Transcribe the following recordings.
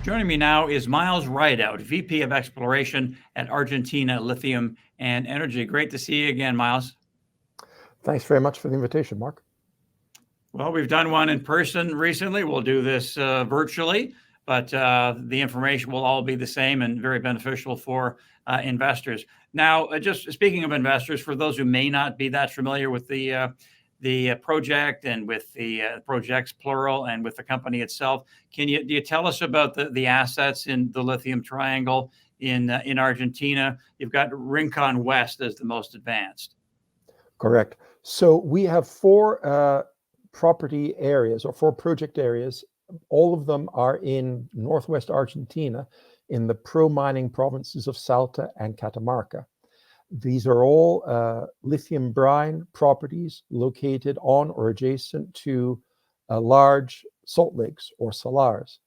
Joining me now is Miles Rideout, VP of Exploration at Argentina Lithium and Energy. Great to see you again, Miles. Thanks very much for the invitation, Mark. Well, we've done one in person recently. We'll do this virtually, but the information will all be the same and very beneficial for investors. Now, just speaking of investors, for those who may not be that familiar with the project and with the projects plural and with the company itself, do you tell us about the assets in the lithium triangle in Argentina? You've got Rincon West as the most advanced. Correct. So we have four property areas or four project areas. All of them are in northwest Argentina in the pro-mining provinces of Salta and Catamarca. These are all lithium brine properties located on or adjacent to large salt lakes or salars.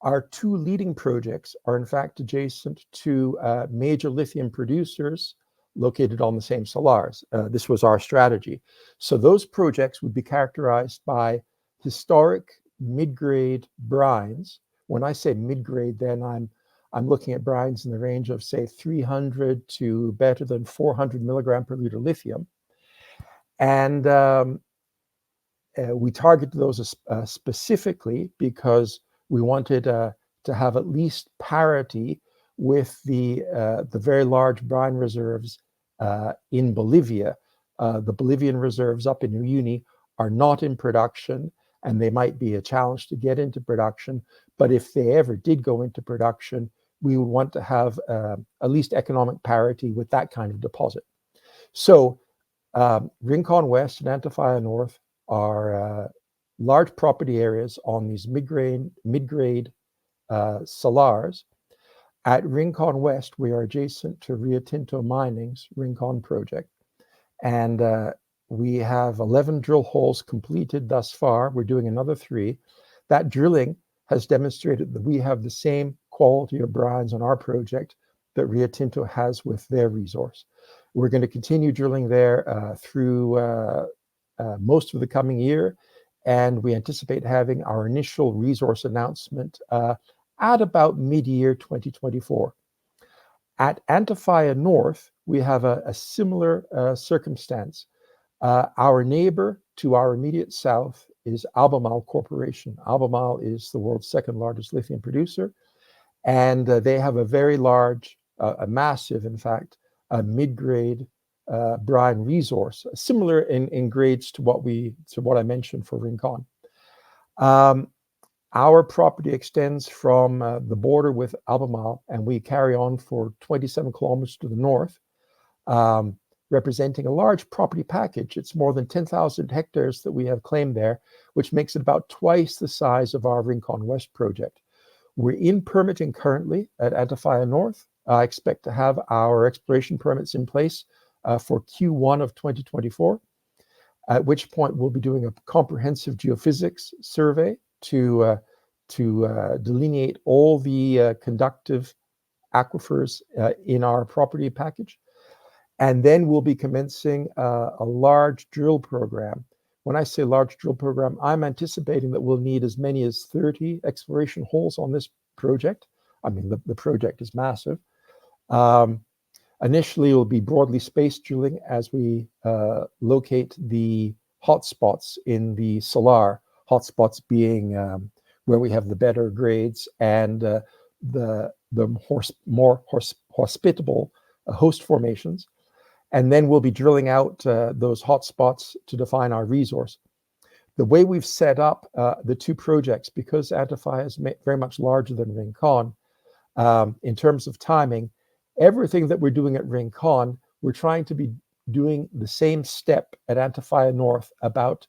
Our two leading projects are in fact adjacent to major lithium producers located on the same salars. This was our strategy. So those projects would be characterized by historic mid-grade brines. When I say mid-grade, then I'm looking at brines in the range of, say, 300 to better than 400 milligram per liter lithium. And we targeted those specifically because we wanted to have at least parity with the very large brine reserves in Bolivia. The Bolivian reserves up in Uyuni are not in production, and they might be a challenge to get into production. But if they ever did go into production, we would want to have at least economic parity with that kind of deposit. So Rincon West and Antofalla North are large property areas on these mid-grade salars. At Rincon West, we are adjacent to Rio Tinto Mining's Rincon project. And we have 11 drill holes completed thus far. We're doing another 3. That drilling has demonstrated that we have the same quality of brines on our project that Rio Tinto has with their resource. We're going to continue drilling there through most of the coming year, and we anticipate having our initial resource announcement at about mid-year 2024. At Antofalla North, we have a similar circumstance. Our neighbor to our immediate south is Albemarle Corporation. Albemarle is the world's second largest lithium producer, and they have a very large, a massive, in fact, mid-grade brine resource, similar in grades to what I mentioned for Rincon. Our property extends from the border with Albemarle, and we carry on for 27 kilometers to the north, representing a large property package. It's more than 10,000 hectares that we have claimed there, which makes it about twice the size of our Rincon West project. We're in permitting currently at Antofalla North. I expect to have our exploration permits in place for Q1 of 2024, at which point we'll be doing a comprehensive geophysics survey to delineate all the conductive aquifers in our property package. And then we'll be commencing a large drill program. When I say large drill program, I'm anticipating that we'll need as many as 30 exploration holes on this project. I mean, the project is massive. Initially, it will be broadly spaced drilling as we locate the hotspots in the salar, hotspots being where we have the better grades and the more hospitable host formations. And then we'll be drilling out those hotspots to define our resource. The way we've set up the two projects, because Antofalla is very much larger than Rincon, in terms of timing, everything that we're doing at Rincon, we're trying to be doing the same step at Antofalla North about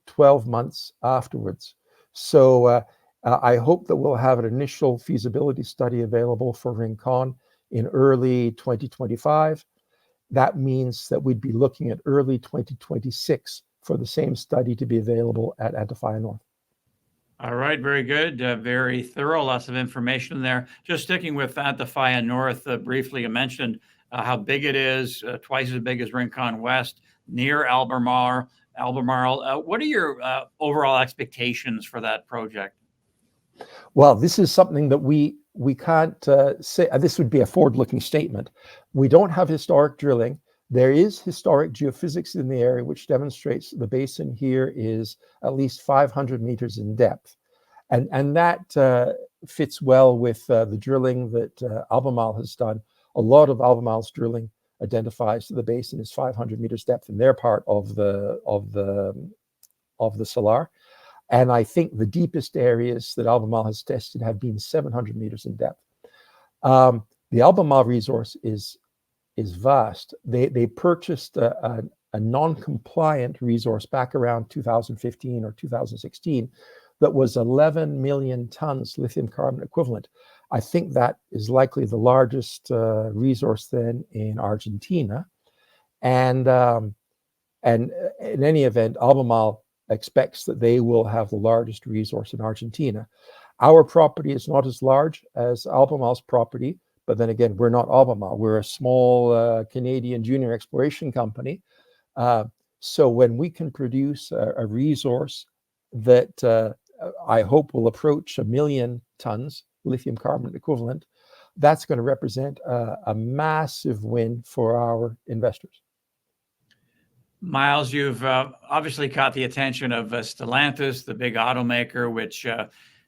12 months afterwards. So I hope that we'll have an initial feasibility study available for Rincon in early 2025. That means that we'd be looking at early 2026 for the same study to be available at Antofalla North. All right, very good. Very thorough, lots of information there. Just sticking with Antofalla North, briefly, you mentioned how big it is, twice as big as Rincon West, near Albemarle. What are your overall expectations for that project? Well, this is something that we can't say. This would be a forward-looking statement. We don't have historic drilling. There is historic geophysics in the area, which demonstrates the basin here is at least 500 meters in depth. And that fits well with the drilling that Albemarle has done. A lot of Albemarle's drilling identifies the basin is 500 meters depth in their part of the salar. And I think the deepest areas that Albemarle has tested have been 700 meters in depth. The Albemarle resource is vast. They purchased a non-compliant resource back around 2015 or 2016 that was 11 million tons lithium carbonate equivalent. I think that is likely the largest resource then in Argentina. And in any event, Albemarle expects that they will have the largest resource in Argentina. Our property is not as large as Albemarle's property, but then again, we're not Albemarle. We're a small Canadian junior exploration company. So when we can produce a resource that I hope will approach 1 million tons lithium carbonate equivalent, that's going to represent a massive win for our investors. Miles, you've obviously caught the attention of Stellantis, the big automaker, which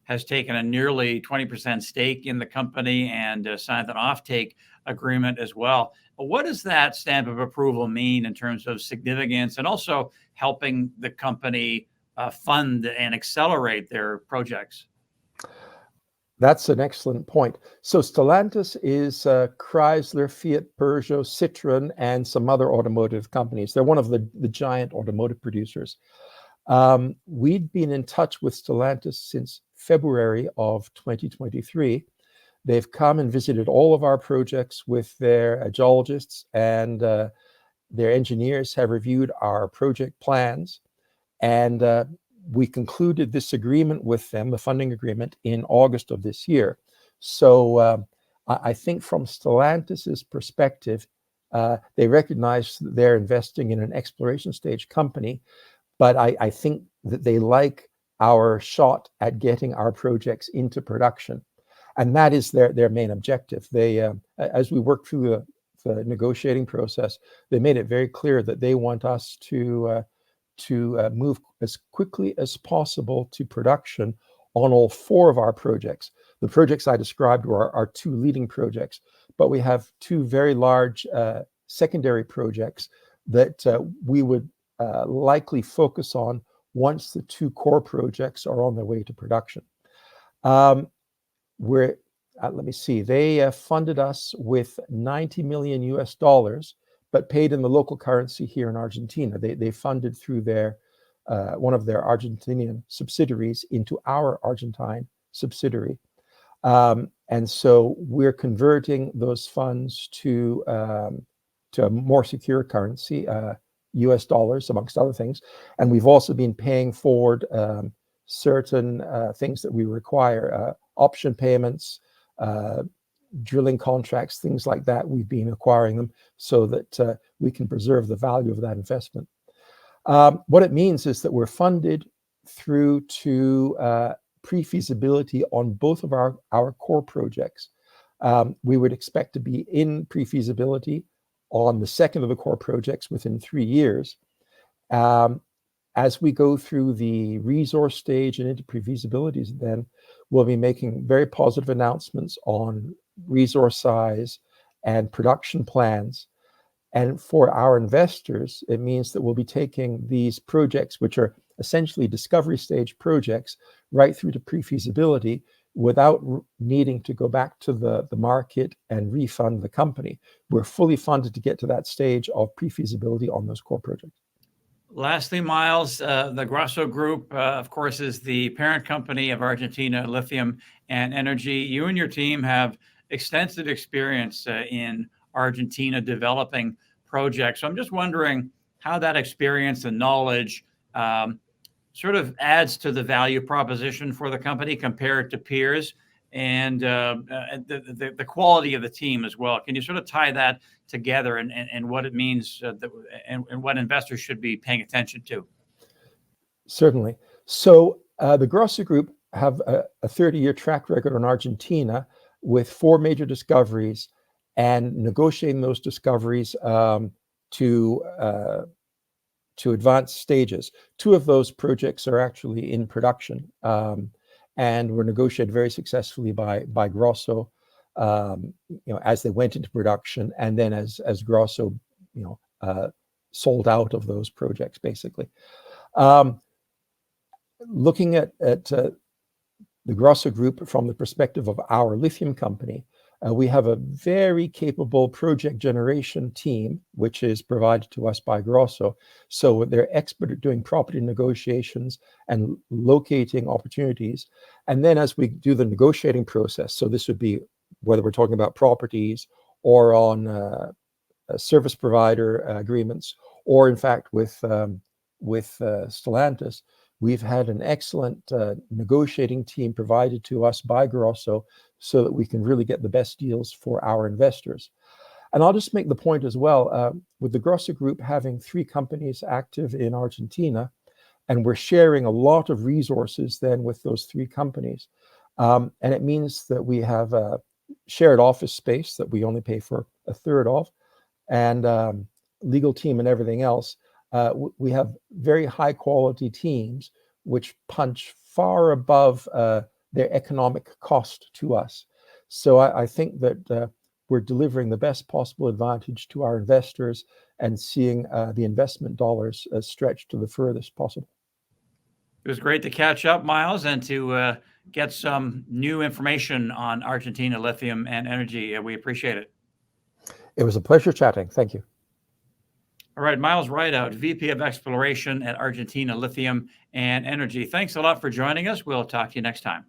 has taken a nearly 20% stake in the company and signed an offtake agreement as well. What does that stamp of approval mean in terms of significance and also helping the company fund and accelerate their projects? That's an excellent point. So Stellantis is Chrysler, Fiat, Peugeot, Citroën, and some other automotive companies. They're one of the giant automotive producers. We'd been in touch with Stellantis since February of 2023. They've come and visited all of our projects with their geologists, and their engineers have reviewed our project plans. And we concluded this agreement with them, the funding agreement, in August of this year. So I think from Stellantis's perspective, they recognize that they're investing in an exploration stage company, but I think that they like our shot at getting our projects into production. And that is their main objective. They, as we work through the negotiating process, they made it very clear that they want us to move as quickly as possible to production on all 4 of our projects. The projects I described were our 2 leading projects, but we have 2 very large secondary projects that we would likely focus on once the 2 core projects are on their way to production. Let me see, they funded us with $90 million US, but paid in the local currency here in Argentina. They funded through their one of their Argentinian subsidiaries into our Argentine subsidiary. And so we're converting those funds to a more secure currency, US dollars, amongst other things. And we've also been paying forward certain things that we require, option payments, drilling contracts, things like that. We've been acquiring them so that we can preserve the value of that investment. What it means is that we're funded through to pre-feasibility on both of our core projects. We would expect to be in pre-feasibility on the second of the core projects within 3 years. As we go through the resource stage and into pre-feasibilities, then we'll be making very positive announcements on resource size and production plans. And for our investors, it means that we'll be taking these projects, which are essentially discovery stage projects, right through to pre-feasibility without needing to go back to the market and refund the company. We're fully funded to get to that stage of pre-feasibility on those core projects. Lastly, Miles, the Grosso Group, of course, is the parent company of Argentina Lithium and Energy. You and your team have extensive experience in Argentina developing projects. So I'm just wondering how that experience and knowledge sort of adds to the value proposition for the company compared to peers, and the quality of the team as well. Can you sort of tie that together and what it means and what investors should be paying attention to? Certainly. So the Grosso Group have a 30-year track record in Argentina with 4 major discoveries and negotiating those discoveries to advanced stages. 2 of those projects are actually in production, and were negotiated very successfully by Grosso, as they went into production, and then as Grosso, sold out of those projects, basically. Looking at the Grosso Group from the perspective of our lithium company, we have a very capable project generation team, which is provided to us by Grosso. So they're expert at doing property negotiations and locating opportunities. And then as we do the negotiating process, so this would be whether we're talking about properties or on service provider agreements, or in fact with Stellantis, we've had an excellent negotiating team provided to us by Grosso so that we can really get the best deals for our investors. And I'll just make the point as well, with the Grosso Group having 3 companies active in Argentina, and we're sharing a lot of resources then with those 3 companies. And it means that we have a shared office space that we only pay for a third of, and legal team and everything else. We have very high quality teams which punch far above their economic cost to us. So I think that we're delivering the best possible advantage to our investors and seeing the investment dollars stretched to the furthest possible. It was great to catch up, Miles, and to get some new information on Argentina lithium and energy. We appreciate it. It was a pleasure chatting. Thank you. All right, Miles Rideout, VP of Exploration at Argentina Lithium and Energy. Thanks a lot for joining us. We'll talk to you next time.